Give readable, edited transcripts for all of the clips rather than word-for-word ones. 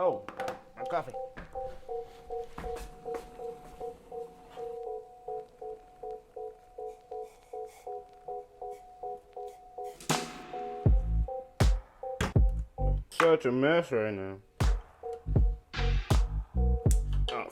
Oh, my coffee. Such a mess right now. Oh.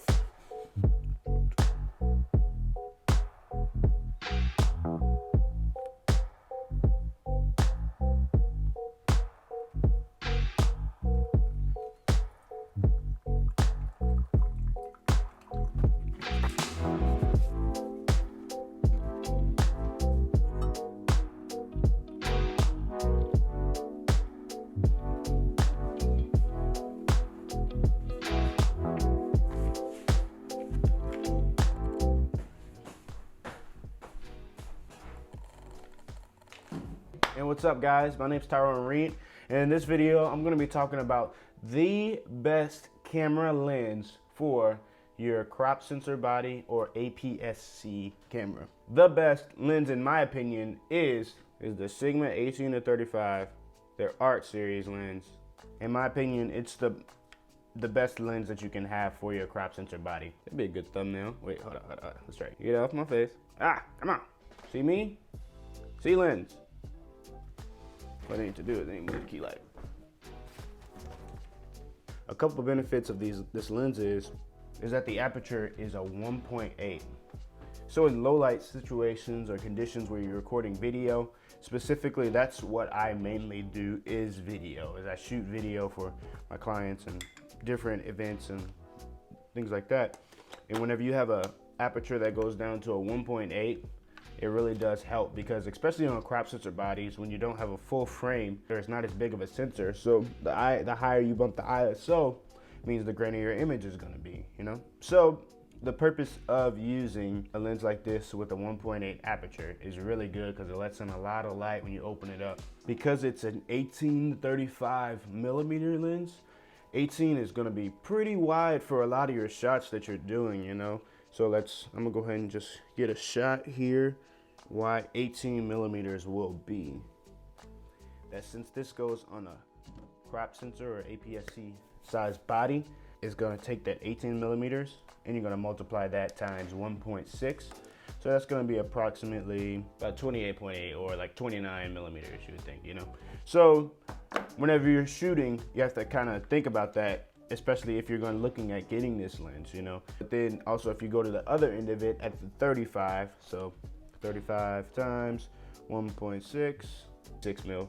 And what's up, guys? My name's Tyrone Reed, and in this video I'm going to be talking about the best camera lens for your crop sensor body or APS-C camera. The best lens, in my opinion, is the Sigma 18-35, their Art Series lens. In my opinion, it's the best lens that you can have for your crop sensor body. That'd be a good thumbnail. Wait, hold on. Let's try. Get off my face. Ah, come on. See me? See lens. What I need to do is I need to move the key light. A couple of benefits of this lens is that the aperture is a 1.8. So in low light situations or conditions where you're recording video, specifically that's what I mainly do is video, is I shoot video for my clients and different events and things like that. And whenever you have a aperture that goes down to a 1.8, it really does help, because especially on crop sensor bodies, when you don't have a full frame, there's not as big of a sensor. So the higher you bump the ISO means the grainier your image is going to be, you know? So the purpose of using a lens like this with a 1.8 aperture is really good because it lets in a lot of light when you open it up. Because it's an 18-35 millimeter lens, 18 is going to be pretty wide for a lot of your shots that you're doing, you know? So I'm gonna go ahead and just get a shot here why 18 millimeters will be. That since this goes on a crop sensor or APS-C size body, it's gonna take that 18 millimeters and you're gonna multiply that times 1.6. So that's gonna be approximately about 28.8 or like 29 millimeters, you would think, you know? So whenever you're shooting, you have to kind of think about that, especially if you're looking at getting this lens, you know. But then also if you go to the other end of it at the 35, so 35 times 1.6, 6 mil.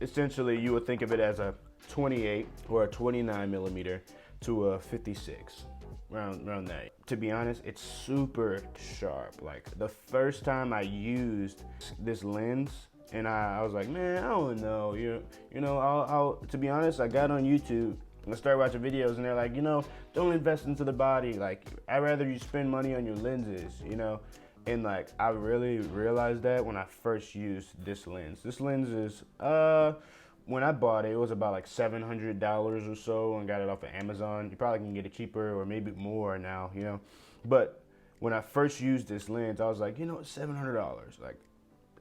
Essentially, you would think of it as a 28 or a 29 millimeter to a 56, around that. To be honest, it's super sharp. Like the first time I used this lens, and I was like, man, I don't know, you know, I'll to be honest, I got on YouTube. I started watching videos and they're like, you know, don't invest into the body. Like, I'd rather you spend money on your lenses, you know? And like, I really realized that when I first used this lens. This lens is, when I bought it, it was about like $700 or so, and got it off of Amazon. You probably can get it cheaper or maybe more now, you know? But when I first used this lens, I was like, you know, $700. Like,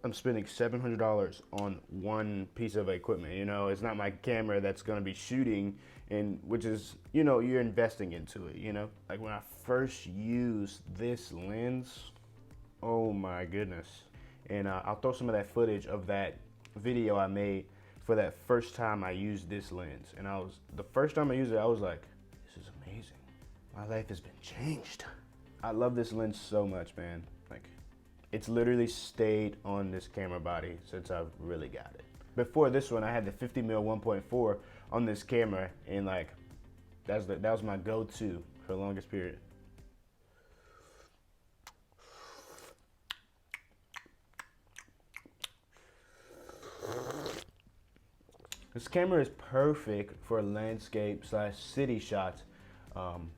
I'm spending $700 on one piece of equipment, you know? It's not my camera that's gonna be shooting, and which is, you know, you're investing into it, you know? Like when I first used this lens, oh my goodness. And I'll throw some of that footage of that video I made for that first time I used this lens. And the first time I used it, I was like, this is amazing. My life has been changed. I love this lens so much, man. Like, it's literally stayed on this camera body since I've really got it. Before this one, I had the 50mm 1.4 on this camera, and like, that was my go-to for the longest period. This camera is perfect for landscape/city shots.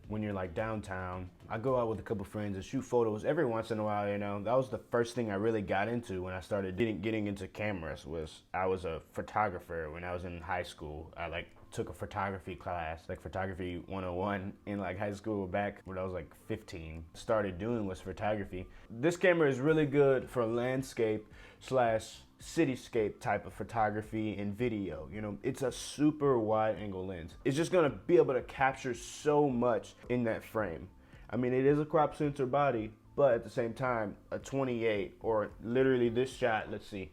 When you're like downtown. I go out with a couple friends and shoot photos every once in a while, you know. That was the first thing I really got into when I started getting into cameras. I was a photographer when I was in high school. I like took a photography class, like photography 101 in like high school back when I was like 15. Started doing was photography. This camera is really good for landscape slash cityscape type of photography and video. You know, it's a super wide angle lens. It's just gonna be able to capture so much in that frame. I mean, it is a crop sensor body, but at the same time, a 28 or literally this shot, let's see,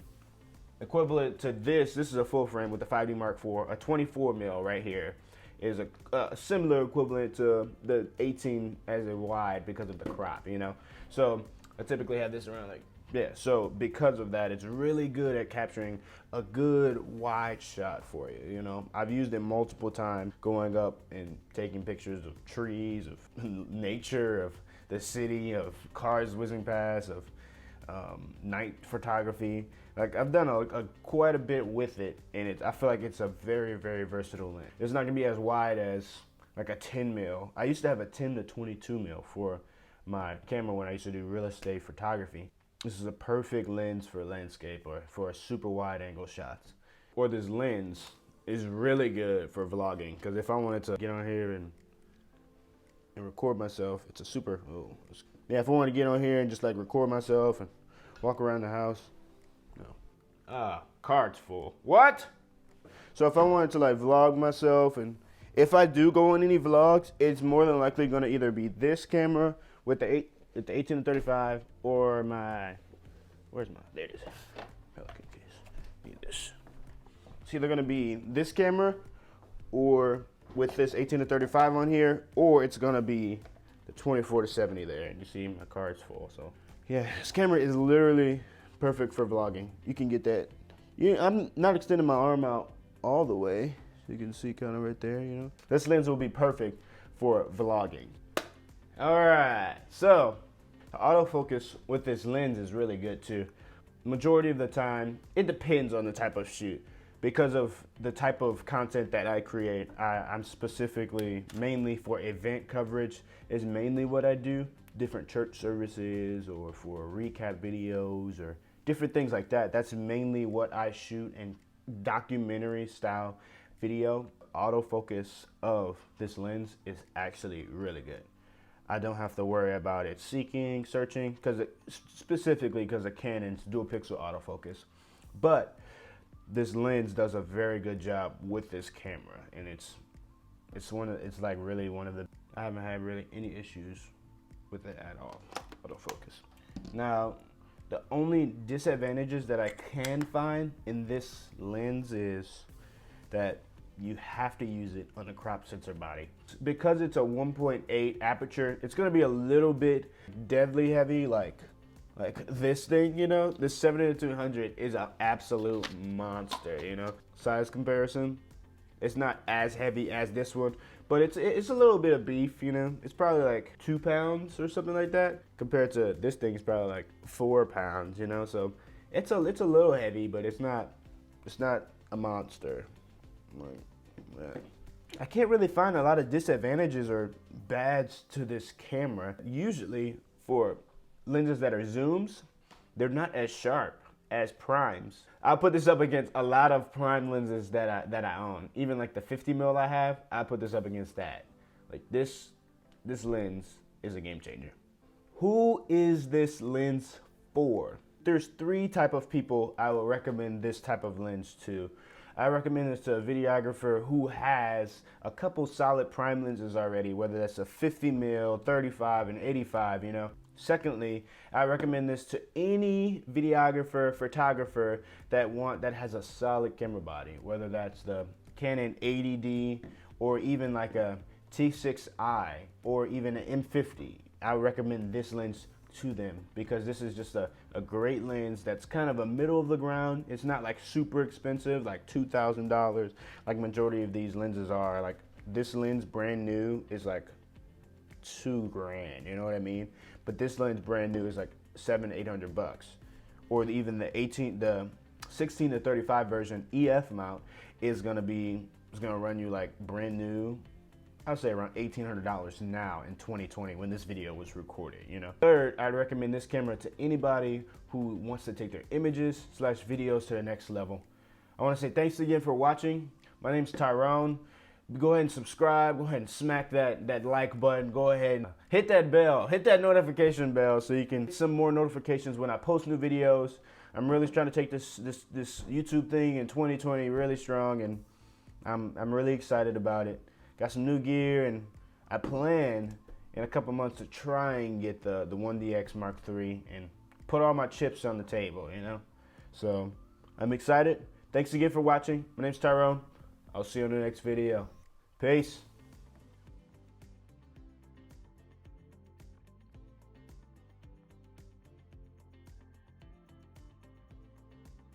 equivalent to this is a full frame with the 5D Mark IV, a 24 mil right here is a similar equivalent to the 18 as a wide because of the crop, you know? So I typically have this around like, yeah, so because of that, it's really good at capturing a good wide shot for you, you know? I've used it multiple times going up and taking pictures of trees, of nature, of the city, of cars whizzing past, of night photography. Like I've done quite a bit with it, and I feel like it's a very, very versatile lens. It's not gonna be as wide as like a 10 mil. I used to have a 10 to 22 mil for my camera when I used to do real estate photography. This is a perfect lens for landscape or for super wide angle shots. Or this lens is really good for vlogging, because if I wanted to get on here and record myself, it's a super, yeah, if I want to get on here and just like record myself and walk around the house, no. Card's full. What? So if I wanted to like vlog myself, and if I do go on any vlogs, it's more than likely gonna either be this camera with the 18 to 35 or there it is. Need this. It's either gonna be this camera or with this 18 to 35 on here, or it's gonna be the 24 to 70 there. And you see my card's full, so. Yeah, this camera is literally perfect for vlogging. You can get that. Yeah, I'm not extending my arm out all the way, so you can see kind of right there, you know. This lens will be perfect for vlogging. All right, so the autofocus with this lens is really good too. Majority of the time, it depends on the type of shoot. Because of the type of content that I create, I'm specifically, mainly for event coverage is mainly what I do. Different church services or for recap videos or different things like that. That's mainly what I shoot, and documentary style video. Autofocus of this lens is actually really good. I don't have to worry about it searching, specifically because of Canon's dual pixel autofocus. But this lens does a very good job with this camera, and it's like really one of the, I haven't had really any issues with it at all, autofocus. Now, the only disadvantages that I can find in this lens is that you have to use it on a crop sensor body. Because it's a 1.8 aperture, it's gonna be a little bit deadly heavy, like this thing, you know. This 70-200 is an absolute monster, you know. Size comparison, it's not as heavy as this one, but it's a little bit of beef, you know. It's probably like 2 pounds or something like that, compared to this thing is probably like 4 pounds, you know. So it's a little heavy, but it's not a monster. Like, I can't really find a lot of disadvantages or bads to this camera. Usually for lenses that are zooms, they're not as sharp as primes. I'll put this up against a lot of prime lenses that I own. Even like the 50 mil I have, I put this up against that. Like this lens is a game changer. Who is this lens for? There's 3 type of people I will recommend this type of lens to. I recommend this to a videographer who has a couple solid prime lenses already, whether that's a 50 mil, 35, and 85, you know. Secondly, I recommend this to any videographer, photographer that has a solid camera body, whether that's the Canon 80D or even like a T6i or even an M50. I recommend this lens to them because this is just a great lens that's kind of a middle of the ground. It's not like super expensive, like $2,000, like majority of these lenses are. Like this lens brand new is like $2 grand, you know what I mean? But this lens brand new is like $700-800 bucks. Or even the 16 to 35 version EF mount is gonna run you like brand new, I'd say around $1,800 now in 2020 when this video was recorded, you know. Third, I'd recommend this camera to anybody who wants to take their images/videos to the next level. I wanna say thanks again for watching. My name's Tyrone. go ahead and subscribe. Go ahead and smack that like button. Go ahead and hit that bell. Hit that notification bell so you can get some more notifications when I post new videos. I'm really trying to take this YouTube thing in 2020 really strong, and I'm really excited about it. Got some new gear, and I plan in a couple months to try and get the 1DX Mark III and put all my chips on the table, you know? So I'm excited. Thanks again for watching. My name's Tyrone. I'll see you on the next video. Peace.